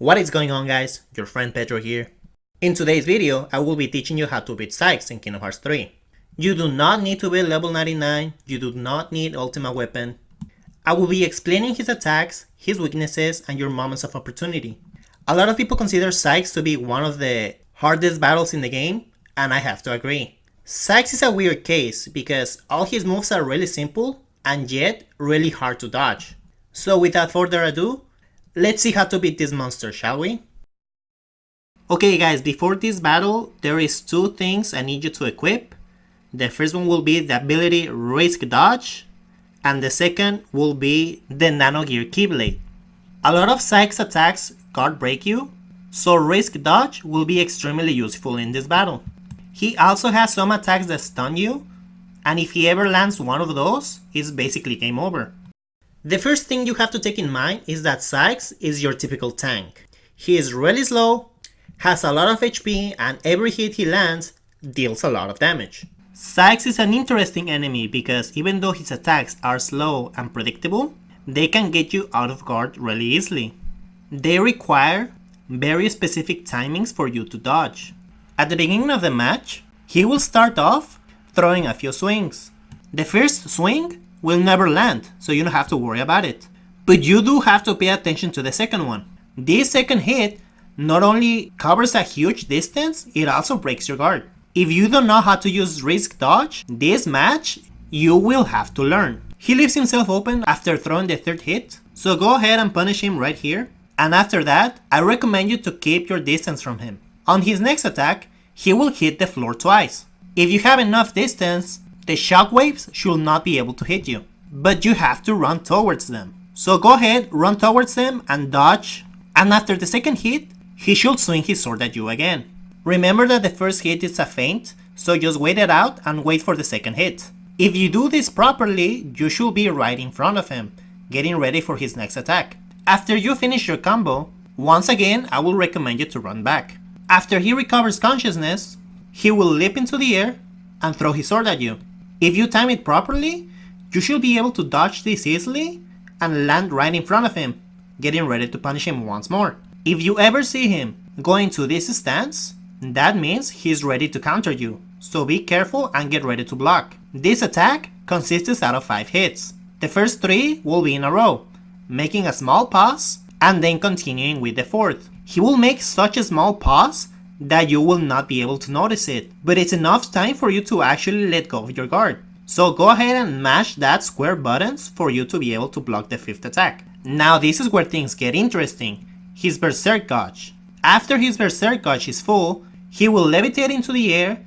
What is going on, guys? Your friend Pedro here. In today's video, I will be teaching you how to beat Saix in Kingdom Hearts 3. You do not need to be level 99, you do not need ultimate weapon. I will be explaining his attacks, his weaknesses, and your moments of opportunity. A lot of people consider Saix to be one of the hardest battles in the game, and I have to agree. Saix is a weird case because all his moves are really simple and yet really hard to dodge. So without further ado, let's see how to beat this monster, shall we? Okay guys, before this battle, there is two things I need you to equip. The first one will be the ability Risk Dodge, and the second will be the Nano Gear Keyblade. A lot of Saix attacks guard break you, so Risk Dodge will be extremely useful in this battle. He also has some attacks that stun you, and if he ever lands one of those, it's basically game over. The first thing you have to take in mind is that Saix is your typical tank. He is really slow, has a lot of HP, and every hit he lands deals a lot of damage. Saix is an interesting enemy because even though his attacks are slow and predictable, they can get you out of guard really easily. They require very specific timings for you to dodge. At the beginning of the match, he will start off throwing a few swings. The first swing will never land, so you don't have to worry about it. But you do have to pay attention to the second one. This second hit not only covers a huge distance, it also breaks your guard. If you don't know how to use Risk Dodge, this match you will have to learn. He leaves himself open after throwing the third hit, so go ahead and punish him right here. And after that, I recommend you to keep your distance from him. On his next attack, he will hit the floor twice. If you have enough distance, the shockwaves should not be able to hit you, but you have to run towards them. So go ahead, run towards them and dodge, and after the second hit, he should swing his sword at you again. Remember that the first hit is a feint, so just wait it out and wait for the second hit. If you do this properly, you should be right in front of him, getting ready for his next attack. After you finish your combo, once again I will recommend you to run back. After he recovers consciousness, he will leap into the air and throw his sword at you. If you time it properly, you should be able to dodge this easily and land right in front of him, getting ready to punish him once more. If you ever see him go into this stance, that means he's ready to counter you, so be careful and get ready to block. This attack consists out of 5 hits. The first 3 will be in a row, making a small pause and then continuing with the fourth. He will make such a small pause that you will not be able to notice it, but it's enough time for you to actually let go of your guard. So go ahead and mash that square buttons for you to be able to block the 5th attack. Now this is where things get interesting. His Berserk Gauge. After his Berserk Gauge is full, he will levitate into the air,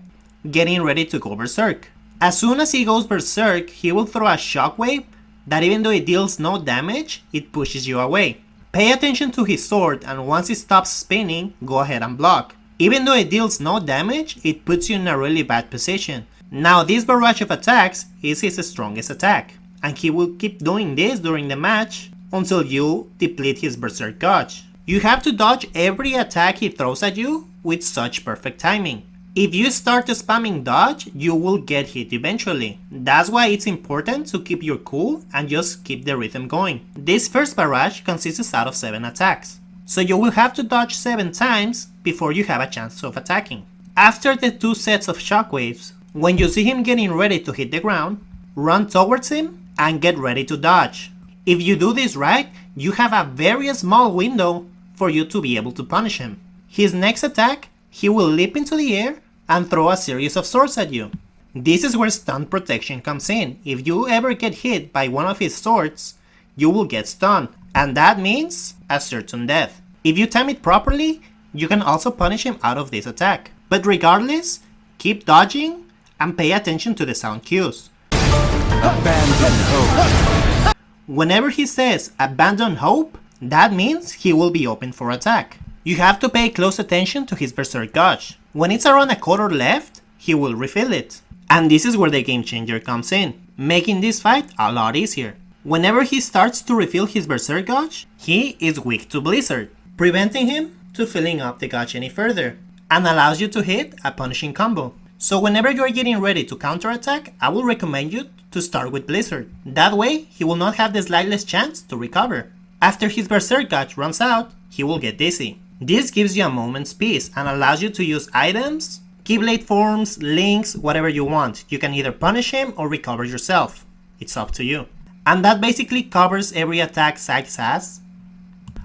getting ready to go Berserk. As soon as he goes Berserk, he will throw a shockwave that even though it deals no damage, it pushes you away. Pay attention to his sword, and once it stops spinning, go ahead and block. Even though it deals no damage, it puts you in a really bad position. Now this barrage of attacks is his strongest attack, and he will keep doing this during the match until you deplete his Berserk Gauge. You have to dodge every attack he throws at you with such perfect timing. If you start spamming dodge, you will get hit eventually. That's why it's important to keep your cool and just keep the rhythm going. This first barrage consists out of 7 attacks, so you will have to dodge 7 times before you have a chance of attacking. After the 2 sets of shockwaves, when you see him getting ready to hit the ground, run towards him and get ready to dodge. If you do this right, you have a very small window for you to be able to punish him. His next attack, he will leap into the air and throw a series of swords at you. This is where stun protection comes in. If you ever get hit by one of his swords, you will get stunned, and that means a certain death. If you time it properly, you can also punish him out of this attack. But regardless, keep dodging and pay attention to the sound cues. Abandon hope. Whenever he says abandon hope, that means he will be open for attack. You have to pay close attention to his Berserk Gauge. When it's around a quarter left, he will refill it. And this is where the game changer comes in, making this fight a lot easier. Whenever he starts to refill his Berserk Gauge, he is weak to Blizzard, preventing him to filling up the gauge any further, and allows you to hit a punishing combo. So whenever you are getting ready to counterattack, I will recommend you to start with Blizzard. That way, he will not have the slightest chance to recover. After his Berserk gauge runs out, he will get dizzy. This gives you a moment's peace and allows you to use items, Keyblade forms, links, whatever you want. You can either punish him or recover yourself. It's up to you. And that basically covers every attack Saix has.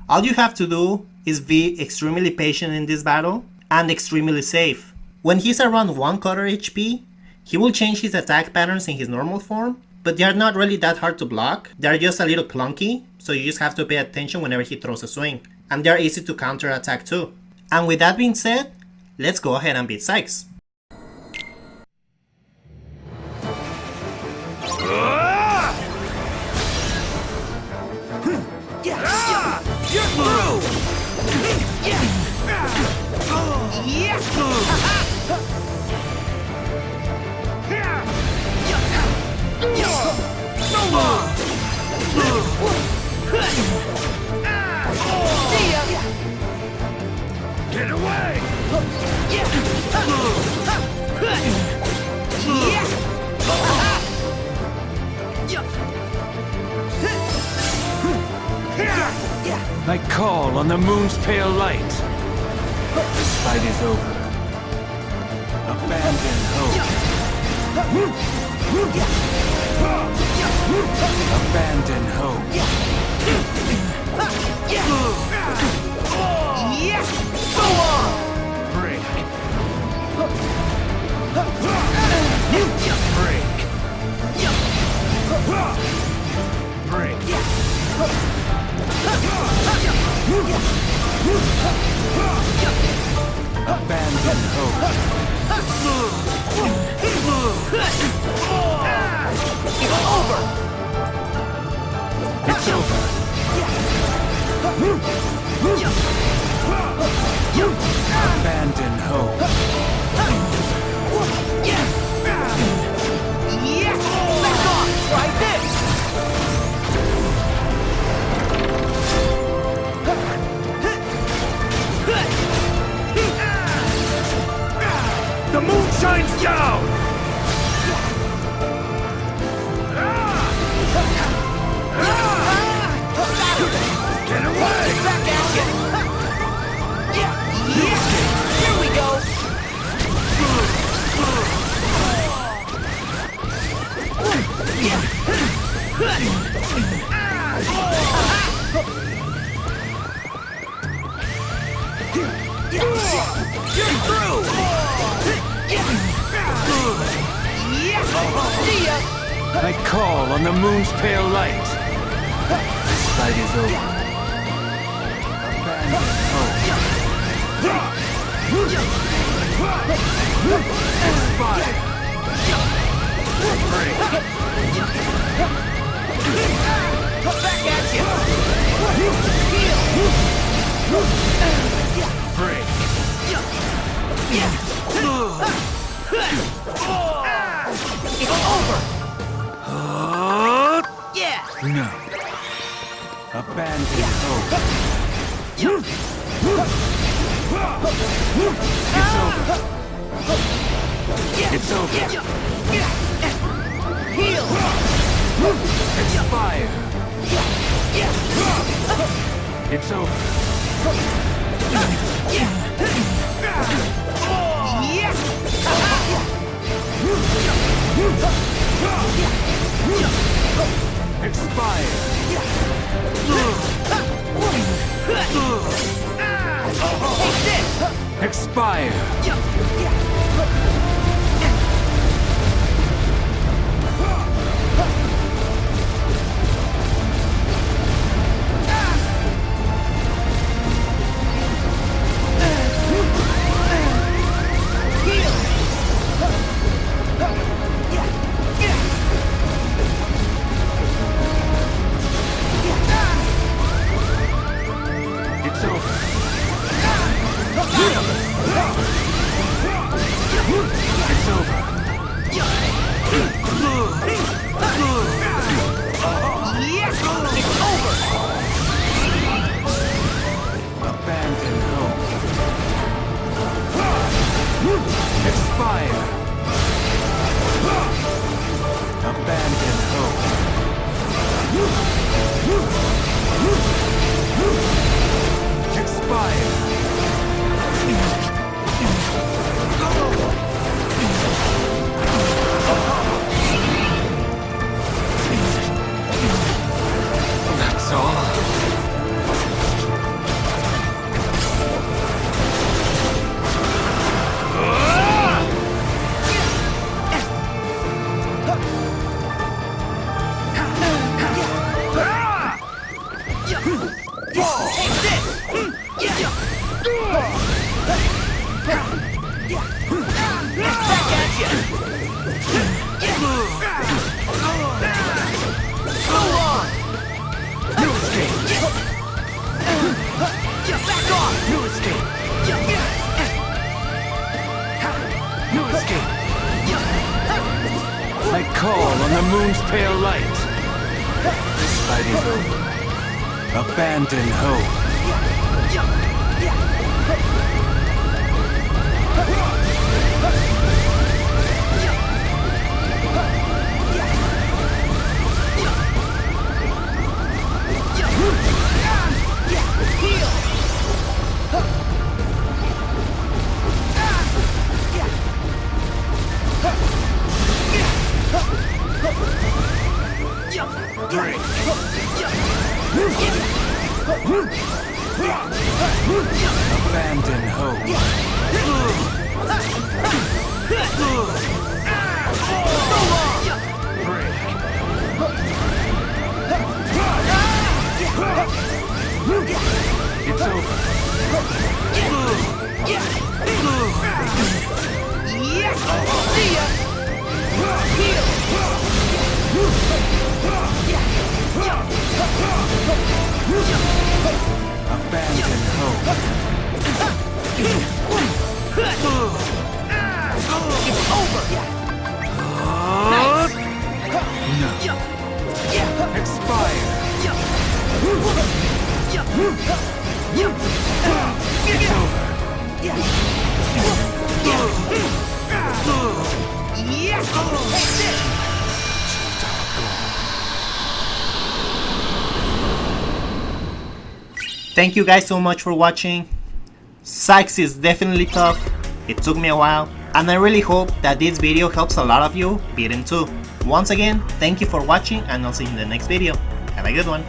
All you have to do is be extremely patient in this battle and extremely safe. When he's around 1/4 HP, he will change his attack patterns in his normal form, but they are not really that hard to block. They are just a little clunky, so you just have to pay attention whenever he throws a swing. And they are easy to counter attack too. And with that being said, let's go ahead and beat Saix. You're through! So long! Get away! I call on the moon's pale light. This fight is over. Abandon hope. Abandon hope. Go on! Break. Break. Break. Abandon hope. It's over! It's over. Abandon hope. Back off! Try this! The moon shines down! Get away! Back at you! Here we go! You're through! See ya! I call on the moon's pale light. This fight is over. Abandon hope. Expire. Break. Back at you! Break. It's over! Yeah! No. Abandon hope. It's over. It's over. Heal! Expire. It's over. Expire. Take this! Expire. It's over. It's over. It's over! Abandon hope. Expire. Abandon hope. call on the moon's pale light. This fight is over. Abandon hope. Abandon hope. It's over. See ya! Abandon hope. It's over! Nice! No. Expire. It's over. Thank you guys so much for watching. Saix is definitely tough. It took me a while, and I really hope that this video helps a lot of you beat him too. Once again, thank you for watching, and I'll see you in the next video. Have a good one.